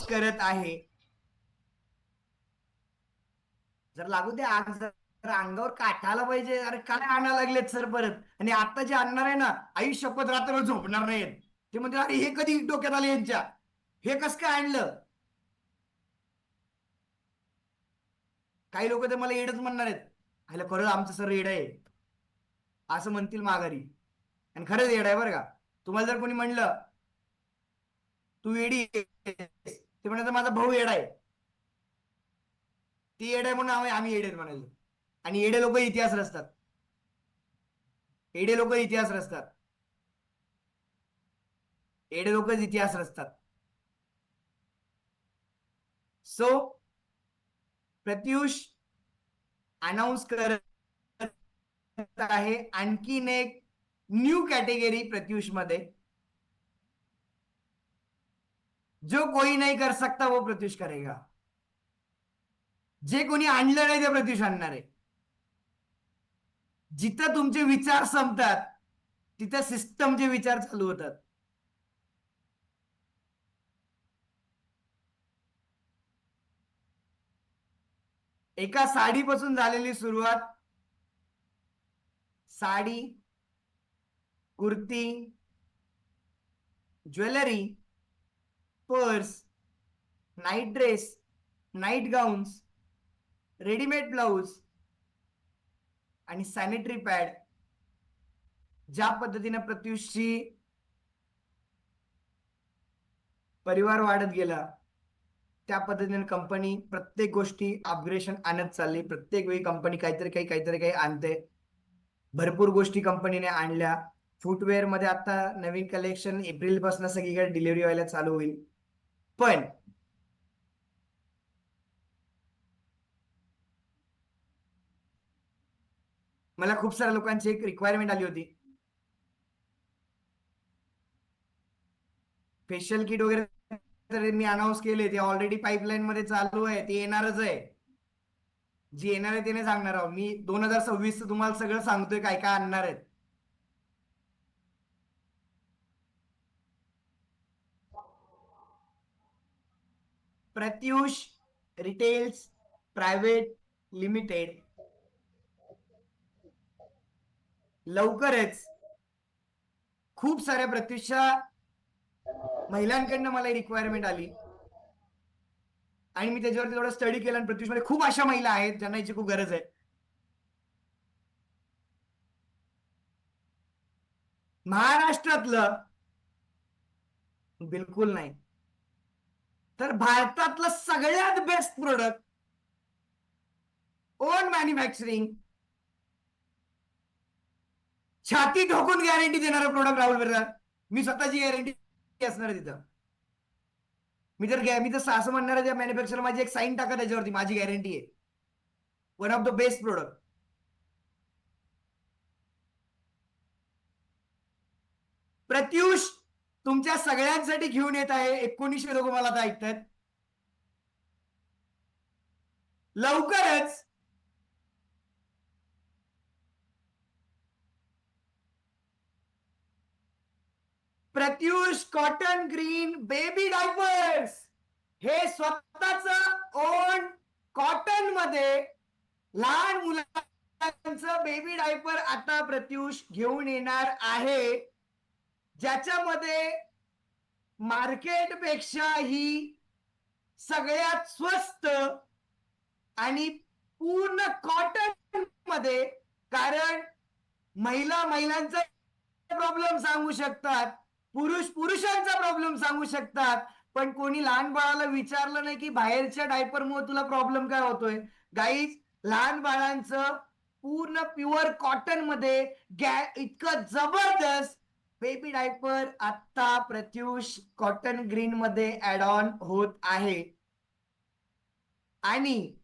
करत आहे. जर लागू दे आग, जर अंगावर काठाला पाहिजे. अरे काय आणायला लागलेत सर परत. आणि आता जे आणणार आहे ना, आई शपथ रात्र झोपणार नाहीत. ते म्हणते अरे हे कधी डोक्यात आले यांच्या, हे कसं काय आणलं. काही लोक तर मला येडच म्हणणार आहेत. आयला खरंच आमचं सर येड आहे असं म्हणतील माघारी. आणि खरंच येड आहे बरं का. तुम्हाला जर कोणी म्हणलं तू येडी आहेस, ते म्हणायचं माझा भाऊ येडा आहे, ती येड आहे म्हणून आम्ही येडे आहेत म्हणायचं. आणि येडे लोक इतिहास रचतात. येडे लोक इतिहास रचतात. येडे लोकच इतिहास रचतात. सो प्रत्युष अनाऊन्स करत आहे आणखीन एक न्यू कॅटेगरी प्रत्युष मध्ये. जो कोई नहीं कर सकता वो प्रत्युष करेगा. जे कोणी आणलं नाही ते प्रत्युष आणणार आहे. जिथं तुमचे विचार संपतात तिथं सिस्टमचे विचार चालू होतात. एका साडीपासून झालेली सुरुवात, sari, kurti, jewellery, purse, night dress, night gowns, readymade blouse आणि सॅनिटरी पॅड. ज्या पद्धतीने प्रत्युषची परिवार वाढत गेला त्या पद्धतीने कंपनी प्रत्येक गोष्टी अपग्रेडेशन आणत चालली. प्रत्येक वेळी कंपनी काहीतरी काही आणते. भरपूर गोष्टी कंपनीने आणल्या. फुटवेअर मध्ये आता नवीन कलेक्शन एप्रिल पासून सगळीकडे डिलिव्हरी व्हायला चालू होईल. पण मला खूप साऱ्या लोकांची एक रिक्वायरमेंट आली होती. फेशियल किट वगैरे तर मी अनाऊन्स केले, ते ऑलरेडी पाईपलाईन मध्ये चालू आहे, ते येणारच आहे. जी येणार आहे ते नाही सांगणार आहोत मी. 2026 तुम्हाला सगळं सांगतोय काय काय आणणार आहेत. प्रत्युष रिटेल्स प्रायव्हेट लिमिटेड लवकरच खूप साऱ्या प्रत्युषच्या महिलांकडनं मला रिक्वायरमेंट आली आणि मी त्याच्यावरती थोडा स्टडी केला. आणि प्रत्युषमध्ये खूप अशा महिला आहेत ज्यांना याची खूप गरज आहे. महाराष्ट्रातलं बिलकुल नाही तर भारतातलं सगळ्यात बेस्ट प्रोडक्ट, ओन मॅन्युफॅक्चरिंग, छाती ठोकून गॅरंटी देणारा प्रोडक्ट राहुल बिर्ला. मी स्वतःची गॅरंटी असणार आहे तिथं. मी तर असं म्हणणार आहे त्या मॅन्युफॅक्चर माझी एक साईन टाका त्याच्यावरती, माझी गॅरंटी आहे. One of the best product. Pratyush तुमच्या सगळ्यांसाठी घेऊन येत आहे. 1900 लोक मला आता ऐकतात. लवकरच Pratyush cotton green baby diapers, हे स्वतःच ओन कॉटन मध्ये लहान मुलांचं बेबी डायपर आता प्रत्युष घेऊन येणार आहे, ज्याच्यामध्ये मार्केटपेक्षाही सगळ्यात स्वस्त आणि पूर्ण कॉटन मध्ये. कारण महिलांचा प्रॉब्लेम सांगू शकतात, पुरुषांचा प्रॉब्लेम सांगू शकतात, पण कोणी लहान बाळाला विचारलं नाही की बाहेरच्या डायपरमुळे तुला प्रॉब्लेम काय होतोय. गाईज, लहान बाळांचं पूर्ण प्युअर कॉटन मध्ये इतकं जबरदस्त बेबी डायपर आता प्रत्युष कॉटन ग्रीन मध्ये ऍड ऑन होत आहे. आणि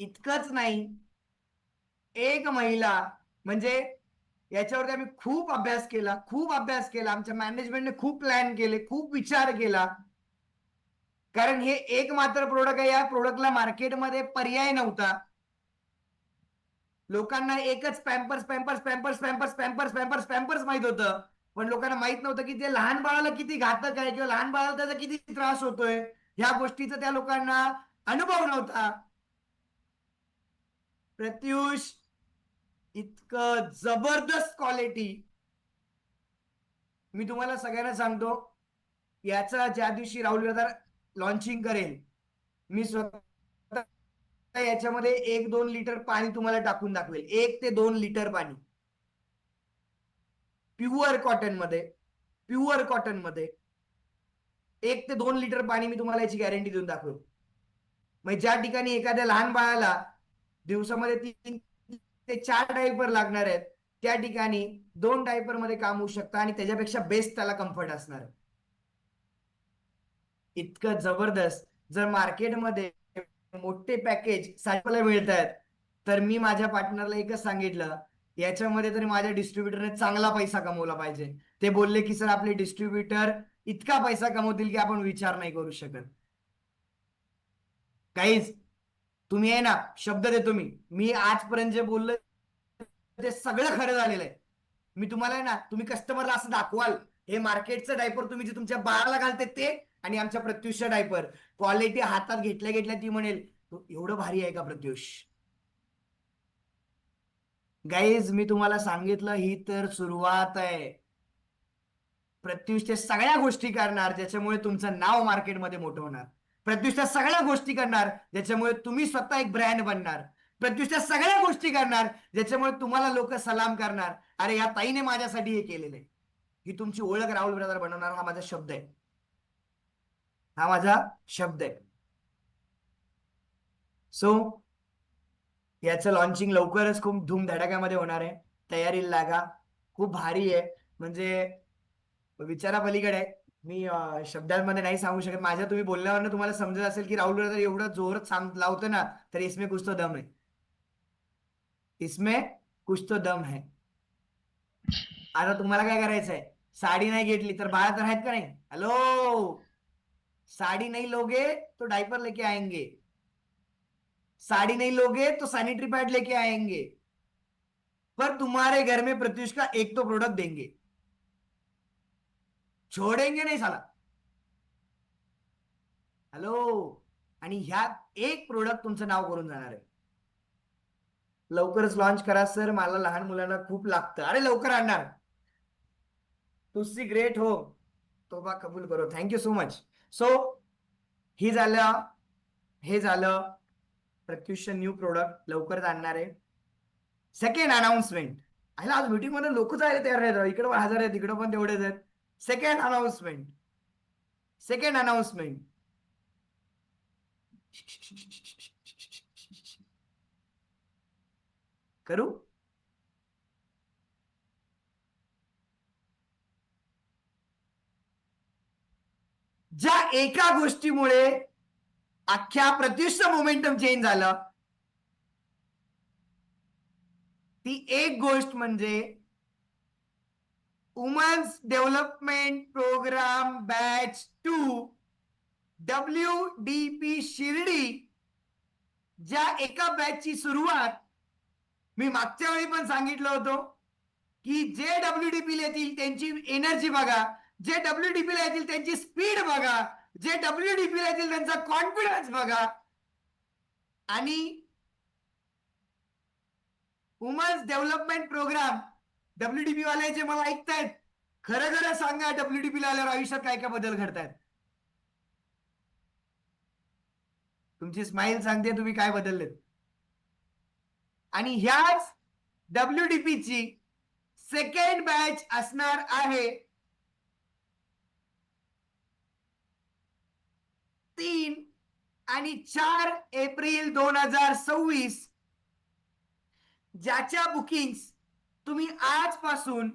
इतकंच नाही, एक महिला म्हणजे याच्यावरती आम्ही खूप अभ्यास केला, आमच्या मॅनेजमेंटने खूप प्लॅन केले, खूप विचार केला. कारण हे एक मात्र प्रोडक्ट आहे, या प्रोडक्टला मार्केटमध्ये पर्याय नव्हता. लोकांना एकच पॅम्पर्स माहित होतं. पण लोकांना माहित नव्हतं की ते लहान बाळाला किती घातक आहे किंवा लहान बाळाला त्याचा किती त्रास होतोय, ह्या गोष्टीचा त्या लोकांना अनुभव नव्हता. प्रत्युष, इतकं जबरदस्त क्वालिटी मी तुम्हाला सगळ्यांना सांगतो. याचा ज्या दिवशी राहुल ब्रदर लॉन्चिंग करेल, मी स्वतः याच्यामध्ये 1-2 लिटर पाणी तुम्हाला टाकून दाखवेल. 1 ते 2 लिटर पाणी प्युअर कॉटन मध्ये, प्युअर कॉटन मध्ये 1 ते 2 लिटर पाणी मी तुम्हाला याची गॅरंटी देऊन दाखवेल. म्हणजे ज्या ठिकाणी एखाद्या लहान बाळाला दिवसामध्ये 3 ते 4 डायपर लागणार आहेत, त्या ठिकाणी 2 डायपर मध्ये काम होऊ शकतं आणि त्याच्यापेक्षा बेस्ट त्याला कम्फर्ट असणार आहे. इतकं जबरदस्त. जर मार्केटमध्ये मोठे पॅकेज साठवायला मिळत आहेत, तर मी माझ्या पार्टनरला एकच सांगितलं, याच्यामध्ये तरी माझ्या डिस्ट्रीब्युटरने चांगला पैसा कमवला पाहिजे. ते बोलले की सर आपले डिस्ट्रीब्युटर इतका पैसा कमवतील की आपण विचार नाही करू शकत. काहीच, तुम्ही आहे ना, शब्द देतो मी आजपर्यंत जे बोललो ते सगळं खरं झालेलं आहे. मी तुम्हाला आहे ना, तुम्ही कस्टमरला असं दाखवाल, हे मार्केटचं डायपर तुम्ही जे तुमच्या बाळाला घालते ते आणि आमच्या प्रत्युषच्या डायपर, क्वालिटी हातात घेतल्या घेतल्या ती म्हणेल एवढं भारी आहे का प्रत्युष. गाईज, मी तुम्हाला सांगितलं, ही तर सुरुवात आहे. प्रत्युष ते सगळ्या गोष्टी करणार ज्याच्यामुळे तुमचं नाव मार्केटमध्ये मोठं होणार. प्रत्युष त्या सगळ्या गोष्टी करणार ज्याच्यामुळे तुम्ही स्वतः एक ब्रँड बनणार. प्रत्युष त्या सगळ्या गोष्टी करणार ज्याच्यामुळे तुम्हाला लोक सलाम करणार, अरे या ताईने माझ्यासाठी हे केलेलं आहे. ही तुमची ओळख राहुल ब्रदर बनवणार. हा माझा शब्द आहे, हा माझा शब्द आहे. सो याचं लॉन्चिंग लवकरच खूप धूमधडाक्यामध्ये होणार आहे. तयारीला लागा. खूप भारी आहे, म्हणजे विचारा पलीकडे आहे. मी शब्दांमध्ये नाही सांगू शकत. माझ्या तुम्ही बोलण्यावर तुम्हाला समजत असेल की राहुल ब्रदर एवढं जोरात सांग लावतं ना, तर इसमें कुछ तो दम है, इसमें कुछ तो दम है. आता तुम्हाला काय करायचंय, साडी नाही घेतली तर बाळा तर आहेत का नाही. हॅलो, साडी नहीं लोगे तो डायपर लेके आएंगे, साड़ी नहीं लोगे तो सैनिटरी पैड लेके आएंगे, पर तुम्हारे घर में प्रत्युष का एक तो प्रोडक्ट देंगे, छोडेंगे नाही साला. हॅलो, आणि ह्यात एक प्रोडक्ट तुमचं नाव करून जाणार आहे. लवकरच लॉन्च करा सर, मला लहान मुलांना खूप लागतं. अरे लवकर आणणार. तुझी ग्रेट हो, तोबा कबूल करो. Thank you so much. सो ही झालं, हे झालं प्रत्युष न्यू प्रोडक्ट लवकरच आणणार आहे. Second announcement. आज मीटिंग मध्ये लोक जायला तयार नाही, इकडे पण हजार आहेत, इकडे पण तेवढेच आहेत. Second announcement, second announcement. करू, ज्या एका गोष्टीमुळे अख्ख्या प्रत्युषचं मोमेंटम चेंज झालं, ती एक गोष्ट म्हणजे women's development programme batch 2 WDP Shirdi. ज्या एका बॅचची सुरुवात मी मागच्या वेळी पण सांगितलं होतं की जे WDP येतील त्यांची एनर्जी बघा, जे WDP येतील त्यांची स्पीड बघा, जे WDP येतील त्यांचा कॉन्फिडन्स बघा. आणि वुमन्स डेव्हलपमेंट प्रोग्राम, WDP वाले जे मला ऐकतायत, खरं खरं सांगा, WDP ला आल्यावर आयुष्यात काय काय बदल घडतायत. तुमची स्माइल सांगते तुम्ही काय बदललेत. आणि ह्याच WDP ची सेकंड बॅच असणार आहे 3 आणि 4 एप्रिल 2026. ज्याच्या बुकिंग्स तुम्ही आजपासून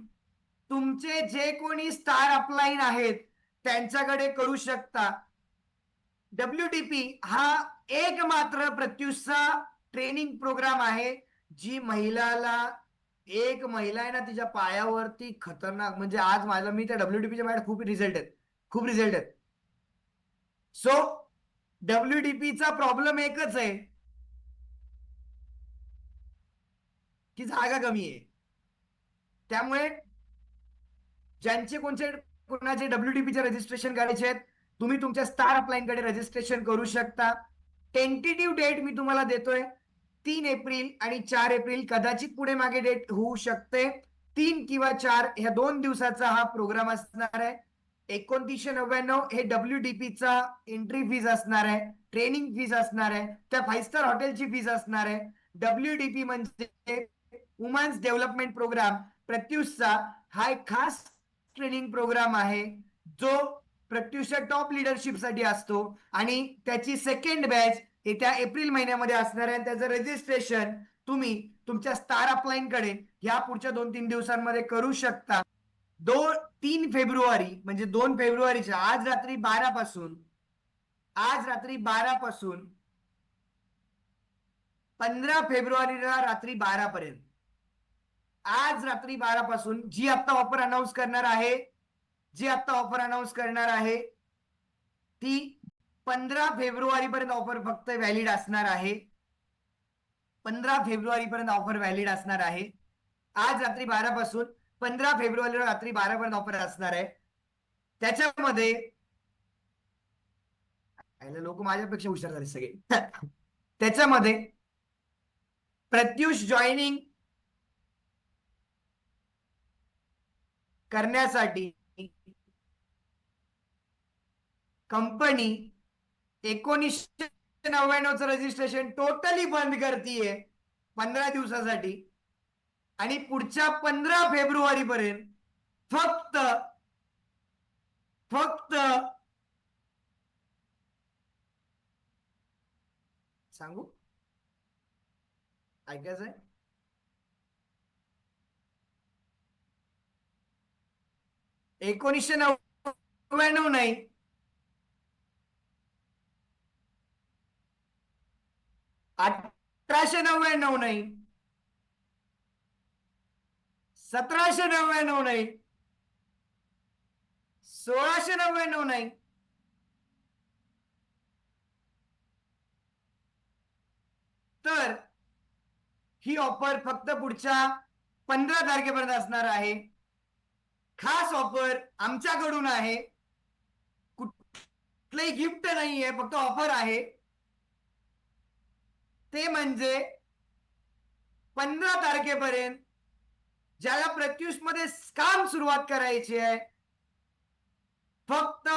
तुमचे जे कोणी स्टार अपलाईन आहेत त्यांच्याकडे करू शकता. WDP हा एकमात्र प्रत्युषचा ट्रेनिंग प्रोग्राम आहे, जी महिलाला, एक महिला आहे ना, तिच्या पायावरती खतरनाक, म्हणजे आज माझ्या, मी त्या WDPच्या माझ्या खूप रिझल्ट आहेत, खूप रिझल्ट आहेत. सो WDPचा प्रॉब्लेम एकच आहे की जागा कमी आहे. त्यामुळे ज्यांचे कोणाचे WDPचे रजिस्ट्रेशन करायचे आहेत तुम्ही तुमच्या स्टार अपलाईन कडे रजिस्ट्रेशन करू शकता. टेंटेटिव्ह डेट मी तुम्हाला देतोय 3 एप्रिल आणि 4 एप्रिल, कदाचित पुढे मागे डेट होऊ शकते. 3 किंवा 4 ह्या 2 दिवसाचा हा प्रोग्राम असणार आहे. 2999 हे WDPचा एंट्री फीज असणार आहे, ट्रेनिंग फीज असणार आहे, त्या 5 स्टार हॉटेलची फीज असणार आहे. WDP म्हणजे वुमन्स डेव्हलपमेंट प्रोग्राम प्रत्युषचा हा एक खास ट्रेनिंग प्रोग्राम आहे जो प्रत्युषच्या टॉप लिडरशिप साठी असतो आणि त्याची सेकंड बॅच येत्या एप्रिल महिन्यामध्ये असणार आहे. त्याचं रजिस्ट्रेशन तुम्ही तुमच्या स्टार अपलाईन कडे या पुढच्या 2-3 दिवसांमध्ये करू शकता. 3 फेब्रुवारी म्हणजे 2 फेब्रुवारीच्या आज रात्री 12 पासून 15 फेब्रुवारीला रात्री 12 पर्यंत, आज रात्री 12 पासून जी आता ऑफर अनाऊन्स करणार आहे ती 15 फेब्रुवारी पर्यंत ऑफर फक्त व्हॅलिड असणार आहे. 15 फेब्रुवारी पर्यंत ऑफर व्हॅलिड असणार आहे. आज रात्री 12 पासून 15 फेब्रुवारीला रात्री 12 पर्यंत ऑफर असणार आहे. त्याच्यामध्ये लोक माझ्यापेक्षा हुशार झाले सगळे. त्याच्यामध्ये प्रत्युष जॉईनिंग करण्यासाठी कंपनी 1999चं रजिस्ट्रेशन टोटली बंद करतीये 15 दिवसासाठी आणि पुढच्या 15 फेब्रुवारी पर्यंत फक्त सांगू ऐकायचंय 1999 नाही 1899 नाही 1799 नाही 1699 नाही तर ही ऑफर फक्त पुढच्या 15 तारखेपर्यंत असणार आहे. खास ऑफर आमच्याकडून आहे, कुठलंही गिफ्ट नाहीये, फक्त ऑफर आहे. ते म्हणजे 15 तारखेपर्यंत ज्याला प्रत्युष मध्ये काम सुरुवात करायची आहे फक्त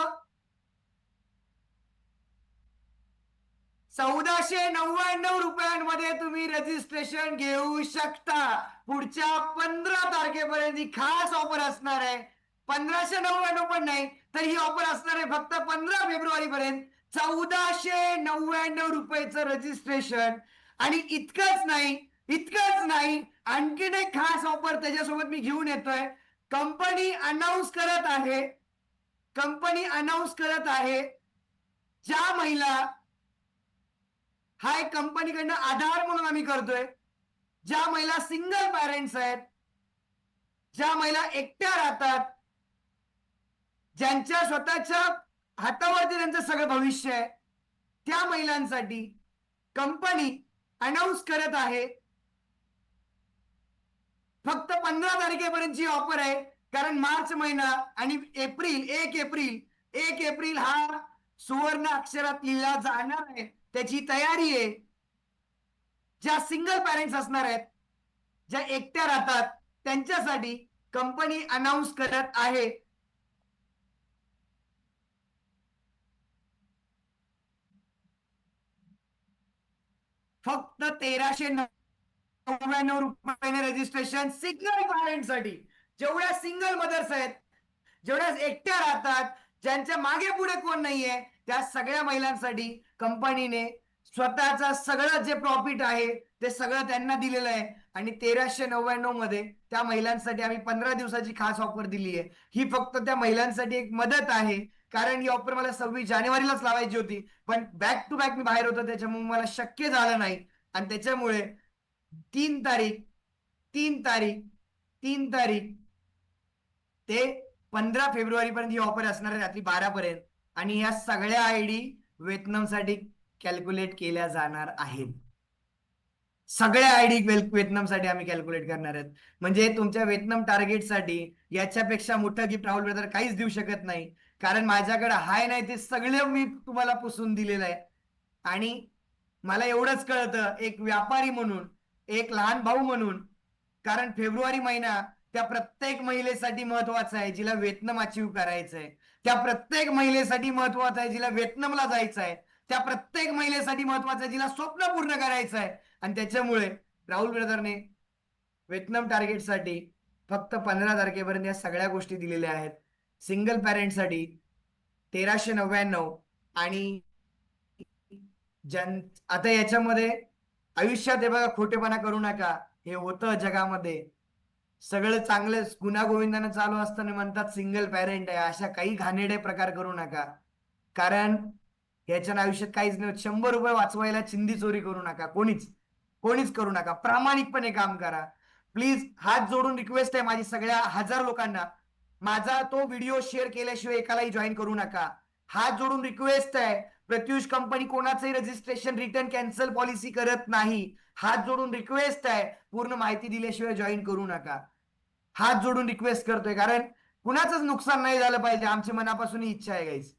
1499 रुपयांमध्ये तुम्ही रजिस्ट्रेशन घेऊ शकता. पुढच्या 15 तारखेपर्यंत ही खास ऑफर असणार आहे. 1599 पण नाही तर ही ऑफर असणार आहे फक्त 15 फेब्रुवारी पर्यंत 1499 रुपयाचं रजिस्ट्रेशन. आणि इतकंच नाही आणखीन एक खास ऑफर त्याच्यासोबत मी घेऊन येतोय. कंपनी अनाऊन्स करत आहे ज्या महिला हा एक कंपनीकडनं आधार म्हणून आम्ही करतोय, ज्या महिला सिंगल पॅरेंट्स आहेत, ज्या महिला एकट्या राहतात, ज्यांच्या स्वतःच्या हातावरती त्यांचं सगळं भविष्य आहे, त्या महिलांसाठी कंपनी अनाऊन्स करत आहे फक्त 15 तारखेपर्यंतची ऑफर आहे. कारण मार्च महिना आणि 1 एप्रिल हा सुवर्ण अक्षरात लिहिला जाणार आहे, त्याची तयारी आहे. ज्या सिंगल पॅरेंट्स असणार आहेत, ज्या एकट्या राहतात, त्यांच्यासाठी कंपनी अनाऊन्स करत आहे फक्त 1399 रुपयाने रजिस्ट्रेशन सिंगल पॅरेंटसाठी. जेवढ्या सिंगल मदर्स आहेत, जेवढ्या एकट्या राहतात, ज्यांच्या मागे पुढे कोण नाहीये, त्या सगळ्या महिलांसाठी कंपनीने स्वतःचा सगळं जे प्रॉफिट आहे ते सगळं त्यांना दिलेलं आहे. आणि 1399 मध्ये त्या महिलांसाठी आम्ही 15 दिवसाची खास ऑफर दिली आहे. ही फक्त त्या महिलांसाठी एक मदत आहे, कारण ही ऑफर मला 26 जानेवारीलाच लावायची होती, पण बॅक टू बॅक मी बाहेर होतो, त्याच्यामुळे मला शक्य झालं नाही. आणि त्याच्यामुळे 3 तारीख ते 15 फेब्रुवारी पर्यंत ही ऑफर असणार आहे रात्री 12 पर्यंत. आणि या सगळ्या आयडी वेतनमसाठी कॅल्क्युलेट केल्या जाणार आहेत. सगळ्या आयडी व्हिएतनामसाठी आम्ही कॅल्क्युलेट करणार आहेत. म्हणजे तुमच्या व्हिएतनाम टार्गेटसाठी याच्यापेक्षा मोठं गिफ्ट राहुल ब्रदर काहीच देऊ शकत नाही. कारण माझ्याकडे हाय नाही ते सगळे मी तुम्हाला पुसून दिलेलं आहे. आणि मला एवढंच कळतं एक व्यापारी म्हणून, एक लहान भाऊ म्हणून, कारण फेब्रुवारी महिना त्या प्रत्येक महिलेसाठी महत्वाचा आहे जिला व्हिएतनाम अचीव्ह करायचंय. त्या प्रत्येक महिलेसाठी महत्वाचा आहे जिला व्हिएतनामला जायचं आहे. त्या प्रत्येक महिलेसाठी महत्वाचं आहे जिला स्वप्न पूर्ण करायचं आहे. आणि त्याच्यामुळे राहुल ब्रदरने व्हिएतनाम टार्गेटसाठी फक्त 15 तारखेपर्यंत या सगळ्या गोष्टी दिलेल्या आहेत. सिंगल पॅरेंटसाठी 1399 आणि आता याच्यामध्ये आयुष्यात हे बघा खोटेपणा करू नका. हे होतं जगामध्ये, सगळं चांगलं गुण्यागोविंदानं चालू असताना म्हणतात सिंगल पॅरेंट आहे. अशा काही घाणेरडे प्रकार करू नका. कारण याच्या आयुष्यात काहीच नाही. 100 रुपये वाचवायला चिंधी चोरी करू नका. कोणीच कोणीच करू नका. प्रामाणिकपणे काम करा. प्लीज हात जोडून रिक्वेस्ट आहे माझी सगळ्या 1000 लोकांना, माझा तो व्हिडिओ शेअर केल्याशिवाय एकालाही जॉईन करू नका. हात जोडून रिक्वेस्ट आहे. प्रत्युष कंपनी कोणाचंही रजिस्ट्रेशन रिटर्न कॅन्सल पॉलिसी करत नाही. हात जोडून रिक्वेस्ट आहे. पूर्ण माहिती दिल्याशिवाय जॉईन करू नका. हात जोडून रिक्वेस्ट करतोय. कारण कुणाचंच नुकसान नाही झालं पाहिजे. आमची मनापासून इच्छा आहे गाईज,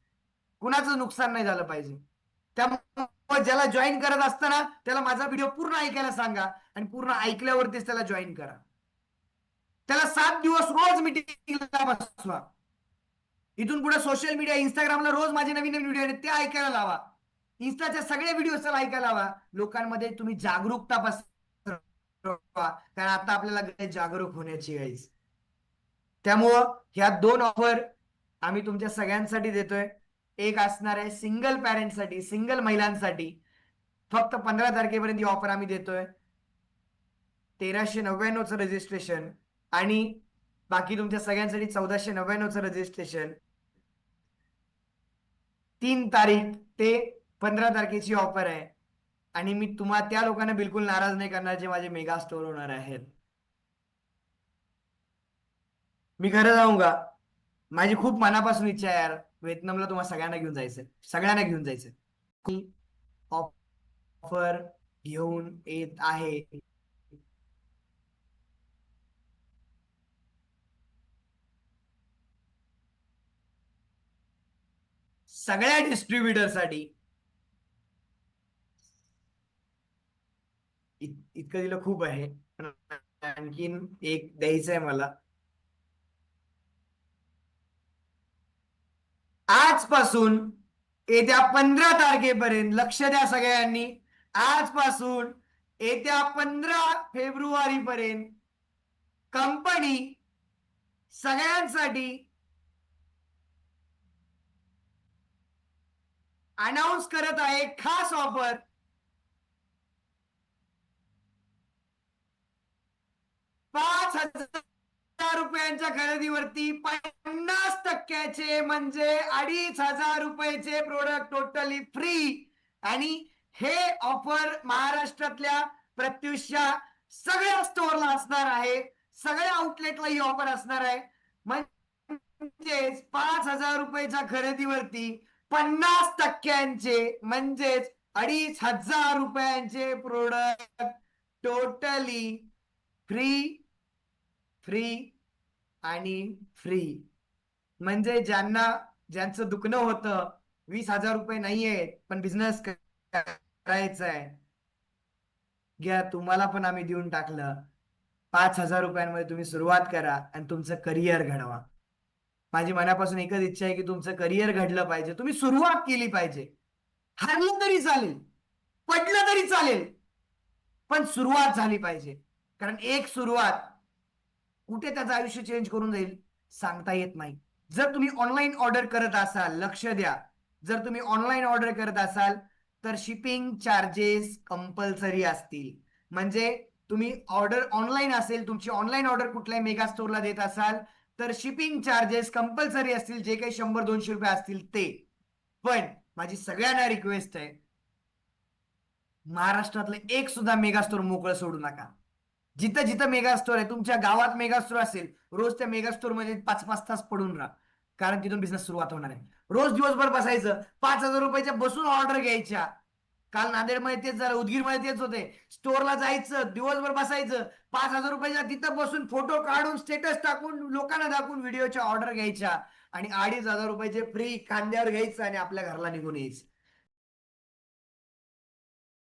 कुणाचं नुकसान नाही झालं पाहिजे. त्यामुळे ज्याला जॉईन करत असताना त्याला माझा व्हिडिओ पूर्ण ऐकायला सांगा आणि पूर्ण ऐकल्यावरतीच त्याला जॉईन करा. त्याला 7 दिवस रोज मीटिंगला बसवा. इथून पुढे सोशल मीडिया इंस्टाग्रामला रोज माझे नवीन नवीन व्हिडिओ आहेत ते ऐकायला लावा. इन्स्टाच्या सगळे व्हिडिओ ऐकायला लावा. लोकांमध्ये तुम्ही जागरूकता पसरवा. कारण आता आपल्याला जागरूक होण्याची गरज. त्यामुळं ह्या 2 ऑफर आम्ही तुमच्या सगळ्यांसाठी देतोय. एक असणार आहे सिंगल पॅरेंटसाठी, सिंगल महिलांसाठी. फक्त 15 तारखेपर्यंत ही ऑफर आम्ही देतोय. 1399चं रजिस्ट्रेशन आणि बाकी तुमच्या सगळ्यांसाठी 1499चं रजिस्ट्रेशन. 3 तारीख ते 15 तारखेची ऑफर आहे. आणि मी तुम्हाला त्या लोकांना बिलकुल नाराज नाही करणार जे माझे मेगा स्टोर होणार आहेत. मी खरं जाऊ का, माझी खूप मनापासून इच्छा आहे यार, व्हिएतनामला तुम्हाला सगळ्यांना घेऊन जायचंय. सगळ्यांना घेऊन जायचंय. ऑफर घेऊन येत आहे. सगळ्या डिस्ट्रीब्युटरसाठी. इतकं दिलं खूप आहे. आणखीन एक द्यायचं आहे मला. आजपासून येत्या 15 तारखेपर्यंत लक्ष द्या सगळ्यांनी. आजपासून येत्या 15 फेब्रुवारी पर्यंत कंपनी सगळ्यांसाठी अनाऊन्स करत आहे खास ऑफर. 5,000 रुपयांच्या खरेदीवरती 50% म्हणजे 2,500 रुपयाचे प्रोडक्ट टोटली फ्री. आणि हे ऑफर महाराष्ट्रातल्या प्रत्युषच्या सगळ्या स्टोअरला असणार आहे. सगळ्या आउटलेटला ही ऑफर असणार आहे. म्हणजेच 5,000 रुपयाच्या खरेदीवरती 50% म्हणजेच 2,500 रुपयांचे प्रोडक्ट टोटली फ्री, फ्री आणि फ्री. म्हणजे ज्यांचं दुखणं होतं, 20,000 रुपये नाहीये पण बिझनेस करायचा आहे, घ्या, तुम्हाला पण आम्ही देऊन टाकलं. 5,000 रुपयांमध्ये तुम्ही सुरुवात करा आणि तुमचं करिअर घडवा. माझी मनापासून एकच इच्छा आहे की तुमचं करिअर घडलं पाहिजे. तुम्ही सुरुवात केली पाहिजे. हरलं तरी चालेल, पडलं तरी चालेल, पण सुरुवात झाली पाहिजे. कारण एक सुरुवात कुठे त्याचं आयुष्य चेंज करून जाईल सांगता येत नाही. जर तुम्ही ऑनलाईन ऑर्डर करत असाल, लक्ष द्या, जर तुम्ही ऑनलाईन ऑर्डर करत असाल तर शिपिंग चार्जेस कंपल्सरी असतील. म्हणजे तुम्ही ऑर्डर ऑनलाईन असेल, तुमची ऑनलाईन ऑर्डर कुठल्याही मेगा स्टोअरला देत असाल तर शिपिंग चार्जेस कंपल्सरी असतील, जे काही 100-200 रुपये असतील ते. पण माझी सगळ्यांना रिक्वेस्ट आहे, महाराष्ट्रातलं एक सुद्धा मेगा स्टोअर मोकळं सोडू नका. जिथं जिथं मेगा स्टोअर आहे, तुमच्या गावात मेगा स्टोअर असेल, रोज त्या मेगा स्टोअर मध्ये 5-5 तास पडून राहा. कारण तिथून बिझनेस सुरुवात होणार आहे. रोज दिवसभर बसायचं, 5,000 रुपयाच्या बसून ऑर्डर घ्यायच्या. काल नांदेडमध्ये तेच झालं, उदगीरमध्ये तेच होते. स्टोअरला जायचं, दिवसभर बसायचं, 5,000 रुपयाच्या तिथं बसून फोटो काढून स्टेटस टाकून लोकांना दाखवून व्हिडिओच्या ऑर्डर घ्यायच्या आणि 2,500 रुपयाचे फ्री खांद्यावर घ्यायचं आणि आपल्या घरला निघून यायचं.